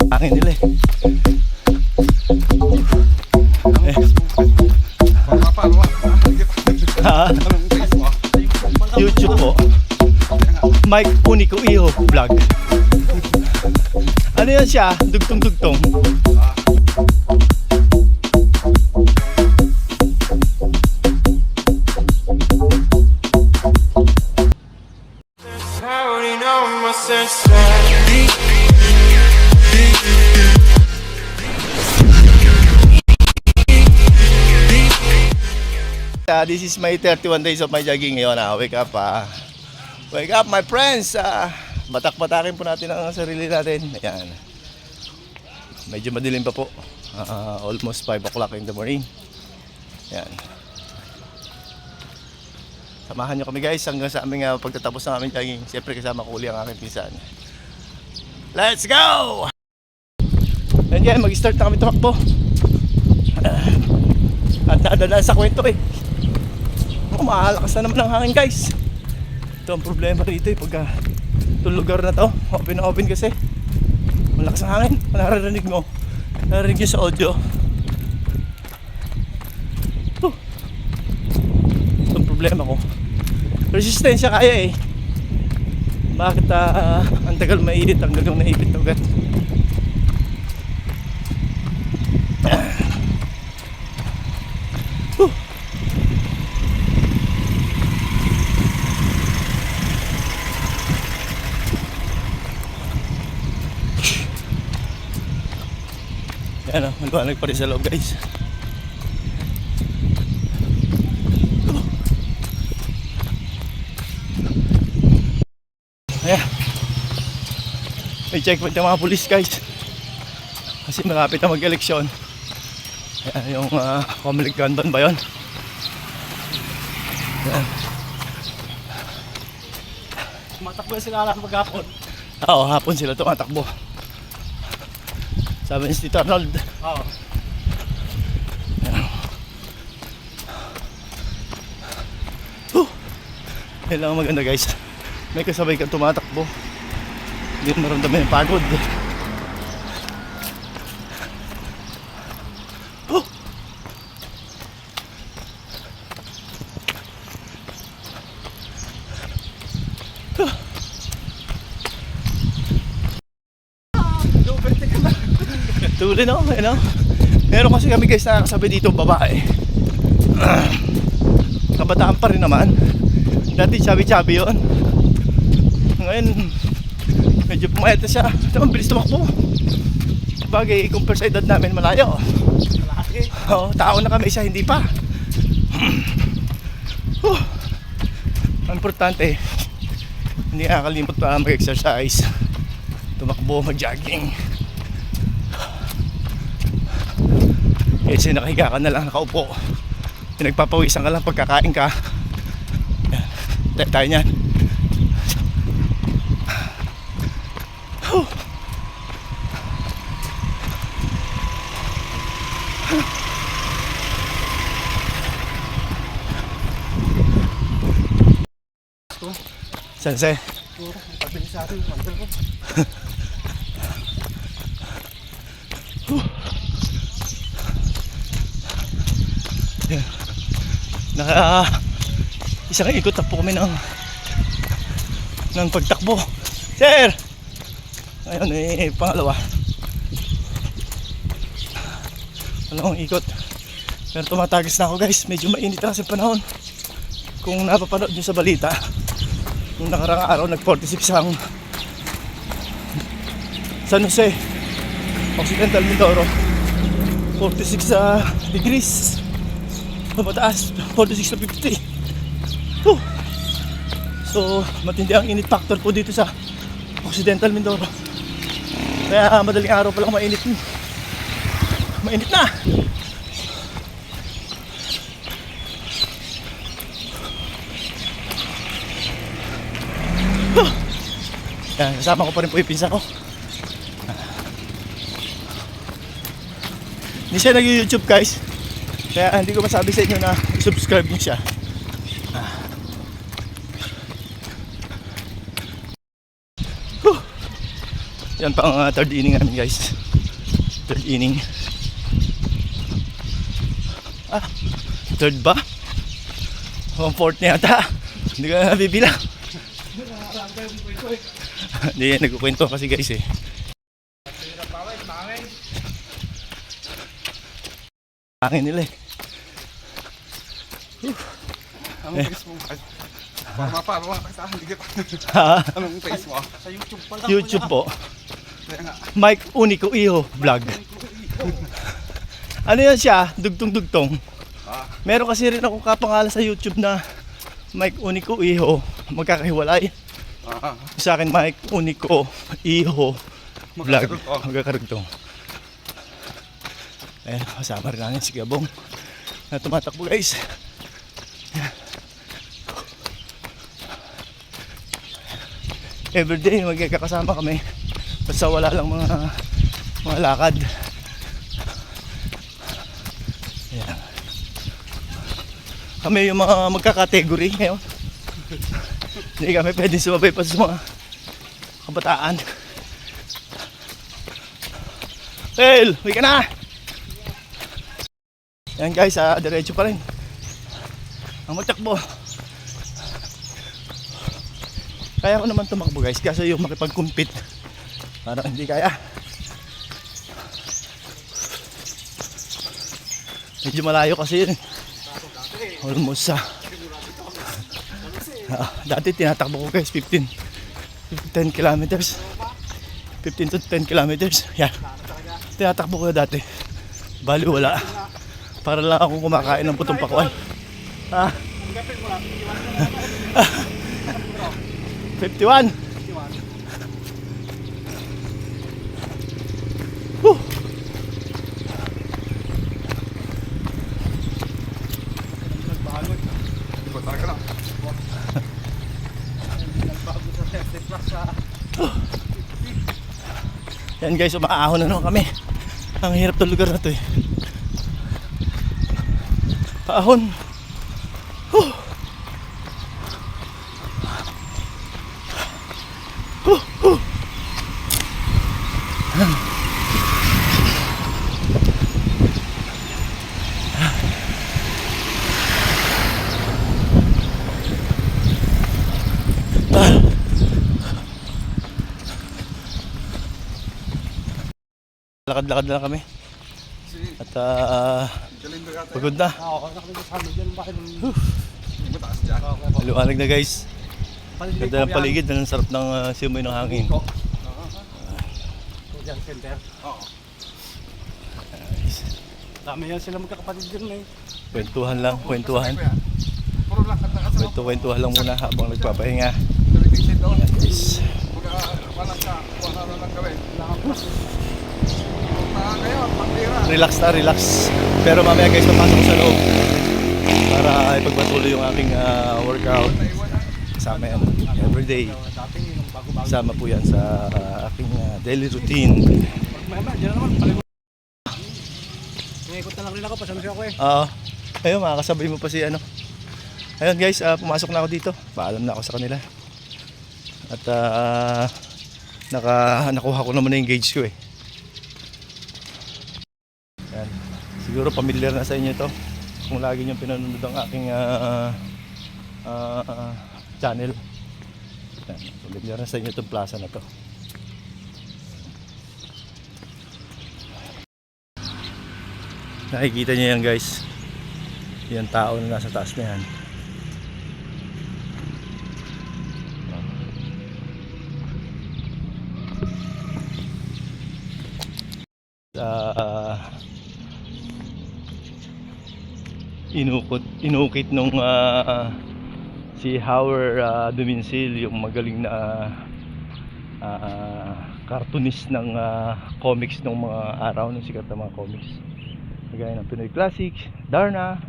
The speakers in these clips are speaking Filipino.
Hangin nila eh. YouTube po. Mike Unico Iho Vlog. Ano yan siya? Dugtong-dugtong. This is my 31 days of my jogging ngayon. Wake up wake up my friends. Batak-batakin po natin ang sarili natin. Ayan. Medyo madilim pa po. Almost 5 o'clock in the morning. Ayan. Samahan nyo kami guys hanggang sa aming pagtatapos ng aming jogging. Siyempre kasama ko uli ang aking pinsan. Let's go! Ayan guys, mag-start na kami tumakbo. At nadadaan sa kwento eh. Mahalakas na naman ang hangin guys. Ito ang problema rito eh. Pagka itong lugar na to, open na open kasi. Malakas ang hangin. Naririnig mo. Naririnig nyo sa audio. Ito ang problema ko. Resistensya kaya eh. Bakit ang tagal mainit hanggang naipit na ugat. Ayan o, maliwanag pa rin sa loob guys. Ayan. May checkpoint ng mga pulis guys. Kasi malapit na mag-eleksyon. Ayan yung Comelec Canton ba yun? Ayan. Tumatakbo sila alam maghapon. Oo, hapon sila tumatakbo. Sabi ni Tito Arnold. Oo. Yan lang maganda guys. May kasabay kang tumatakbo. Hindi mo maramdaman yung pagod. Tuloy no, ano? Meron kasi kami guys na kasabi dito babae. Kabataan pa rin naman. Dati chubby-chubby yun. Ngayon medyo pumayat na siya. Ito mabilis tumakbo. Bagay compare sa edad namin malayo. Oo, tao na kami, siya hindi pa. Ang importante hindi nakakalimot pa mag-exercise. Tumakbo, mag-jogging. Kasi nakahiga ka na lang, nakaupo. Pinagpapawisan ka lang pagkakain ka. Tayo niyan. Sensei. Pabilisado yung mandal ko. Isang ikot na po kami ng pagtakbo. Sir! Ayun pangalawa. Pangalawang ikot. Pero tumatagis na ako guys. Medyo mainit na kasi panahon. Kung napapanood nyo sa balita, nung nakarang araw nag-46 ang San Jose Occidental Mindoro. 46 degrees. Mataas, 46 to 50. So matindi ang init factor po dito sa Occidental Mindoro. Kaya madaling araw pa lang mainit. Mainit na. Yan, kasama ko pa rin po yung pinsa ko. Hindi siya nag-YouTube guys. Kaya hindi ko masabi sa inyo na subscribe niyo siya. Yan pang third inning namin guys. Third inning. Third ba? 1/4 na yata. Hindi ka nabibilang. Hindi, nagkukwento kasi guys eh. Hangin nila eh. Anong face mo? Para makakasahan dikit. Anong face mo? Sa YouTube pa lang. YouTube po. Mike Unico Iho vlog. Ano yan siya? Dugtong-dugtong. Meron kasi rin akong kapangalan sa YouTube na Mike Unico Iho. Magkakahiwalay. Sa akin Mike Unico Iho vlog. Magkakarugtong. Ayan, kasama rin namin si Gabong na tumatakbo guys. Everyday magkakasama kami. Basta wala lang mga lakad. Ayan. Kami yung mga magkakategory ngayon. Hindi kami pwedeng sumabay pa sa mga kabataan. Hel, uwi ka na! Yan guys, diretso pa rin ang matakbo. Kaya ko naman tumakbo guys, kasi yung makipag-compete parang hindi kaya. Medyo malayo kasi yun. Almost dati tinatakbo ko guys 10 kilometers. 15 to 10 kilometers. Yan. Tinatakbo ko dati. Bali wala. Para lang akong kumakain ng putong pakuan. 51. Yan guys, umaahon na naman kami. Ang hirap ng lugar na to eh. Paahon. Lakad-lakad na lang kami. At pagod na. Liwanag na guys. Ganda ng paligid, ang sarap ng simoy ng hangin. Dami yan sila magkakapatid din eh. Kwentuhan lang, kwentuhan. Kwentuhan lang muna habang nagpapahinga. Yes. Relax na, relax. Pero mamaya guys, papasok ko sa loob para ipagpatuloy yung aking workout. Kasama yan everyday. Kasama po yan sa aking daily routine. Ikot na lang rin ako, pasamsya ko eh. Oo. Ayun, makakasabay mo pa si ano. Ayun guys, pumasok na ako dito. Paalam na ako sa kanila. At nakuha ko naman na yung gauge ko eh. Yan. Siguro familiar na sa inyo to kung lagi nyo pinanonood ang aking channel. Yan. Familiar na sa inyo itong plaza na to. Nakikita nyo yan guys, yung tao na nasa taas na yan. Inukit nung si Howard Duminsil, yung magaling na cartoonist ng comics ng mga araw ng sikat na mga comics, kagaya ng Pinoy Classics, Darna,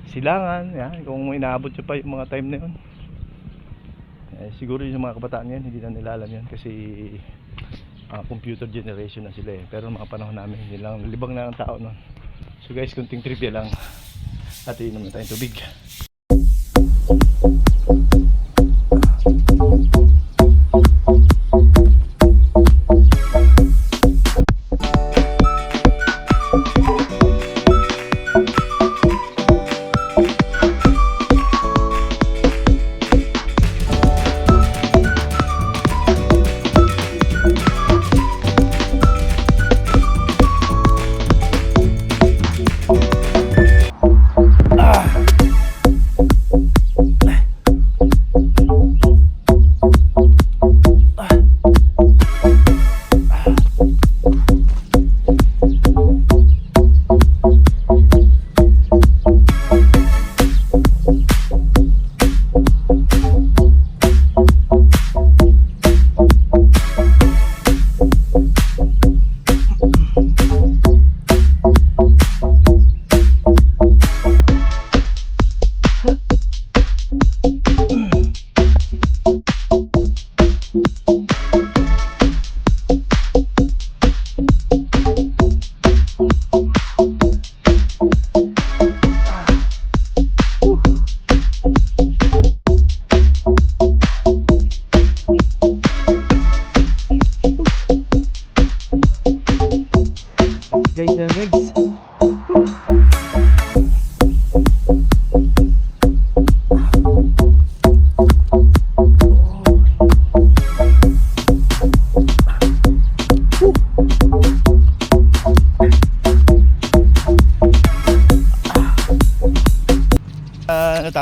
Silangan. Yan, kung inaabot nyo pa yung mga time na yun, siguro yung mga kabataan yan hindi na nila alam yan kasi computer generation na sila eh. Pero mga panahon namin hindi lang, libang na ng tao nun. So guys, kunting trivia lang at inom na tayong tubig.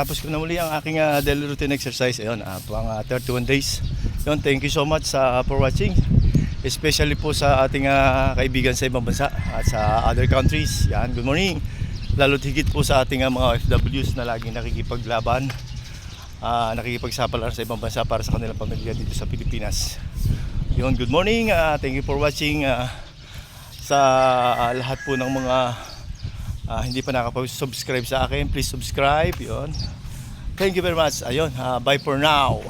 natapos ko na muli ang aking daily routine exercise. Ayun, pang 31 days. Yun, thank you so much for watching. Especially po sa ating kaibigan sa ibang bansa at sa other countries. Yan, good morning. Lalo't higit po sa ating mga OFWs na laging nakikipaglaban, nakikipagsapalaran sa ibang bansa para sa kanilang pamilya dito sa Pilipinas. Yun, good morning. Thank you for watching. Sa lahat po ng mga hindi pa nakapag-subscribe sa akin, please subscribe. Yun. Thank you very much. Ayun, bye for now.